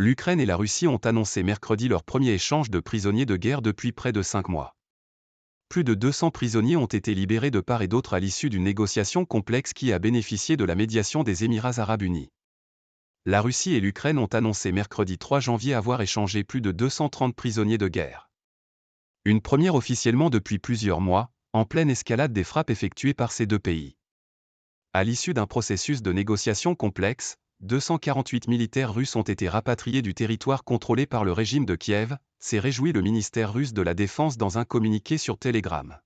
L'Ukraine et la Russie ont annoncé mercredi leur premier échange de prisonniers de guerre depuis près de 5 mois. Plus de 200 prisonniers ont été libérés de part et d'autre à l'issue d'une négociation complexe qui a bénéficié de la médiation des Émirats arabes unis. La Russie et l'Ukraine ont annoncé mercredi 3 janvier avoir échangé plus de 230 prisonniers de guerre. Une première officiellement depuis plusieurs mois, en pleine escalade des frappes effectuées par ces deux pays. À l'issue d'un processus de négociation complexe, 248 militaires russes ont été rapatriés du territoire contrôlé par le régime de Kiev, s'est réjoui le ministère russe de la Défense dans un communiqué sur Telegram.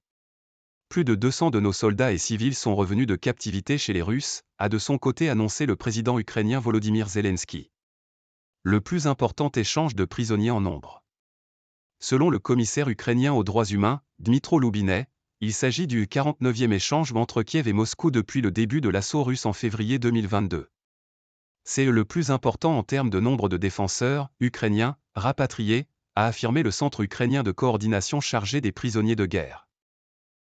Plus de 200 de nos soldats et civils sont revenus de captivité chez les Russes, a de son côté annoncé le président ukrainien Volodymyr Zelensky. Le plus important échange de prisonniers en nombre. Selon le commissaire ukrainien aux droits humains, Dmytro Loubine, il s'agit du 49e échange entre Kiev et Moscou depuis le début de l'assaut russe en février 2022. C'est le plus important en termes de nombre de défenseurs ukrainiens rapatriés, a affirmé le Centre ukrainien de coordination chargé des prisonniers de guerre.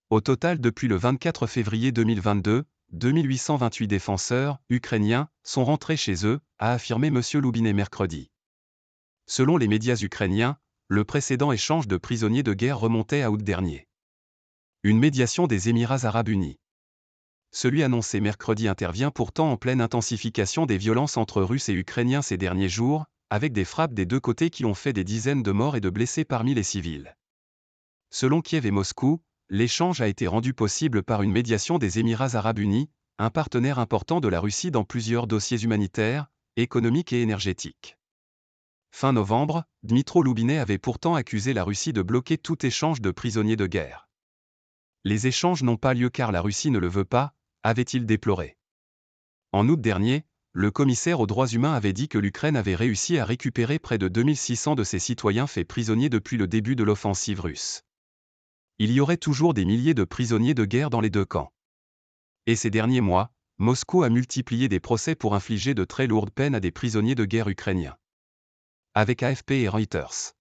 Au total, depuis le 24 février 2022, 2828 défenseurs ukrainiens sont rentrés chez eux, a affirmé M. Loubine mercredi. Selon les médias ukrainiens, le précédent échange de prisonniers de guerre remontait à août dernier. Une médiation des Émirats arabes unis. Celui annoncé mercredi intervient pourtant en pleine intensification des violences entre Russes et Ukrainiens ces derniers jours, avec des frappes des deux côtés qui ont fait des dizaines de morts et de blessés parmi les civils. Selon Kiev et Moscou, l'échange a été rendu possible par une médiation des Émirats arabes unis, un partenaire important de la Russie dans plusieurs dossiers humanitaires, économiques et énergétiques. Fin novembre, Dmytro Loubine avait pourtant accusé la Russie de bloquer tout échange de prisonniers de guerre. Les échanges n'ont pas lieu car la Russie ne le veut pas, avait-il déploré. En août dernier, le commissaire aux droits humains avait dit que l'Ukraine avait réussi à récupérer près de 2600 de ses citoyens faits prisonniers depuis le début de l'offensive russe. Il y aurait toujours des milliers de prisonniers de guerre dans les deux camps. Et ces derniers mois, Moscou a multiplié des procès pour infliger de très lourdes peines à des prisonniers de guerre ukrainiens. Avec AFP et Reuters.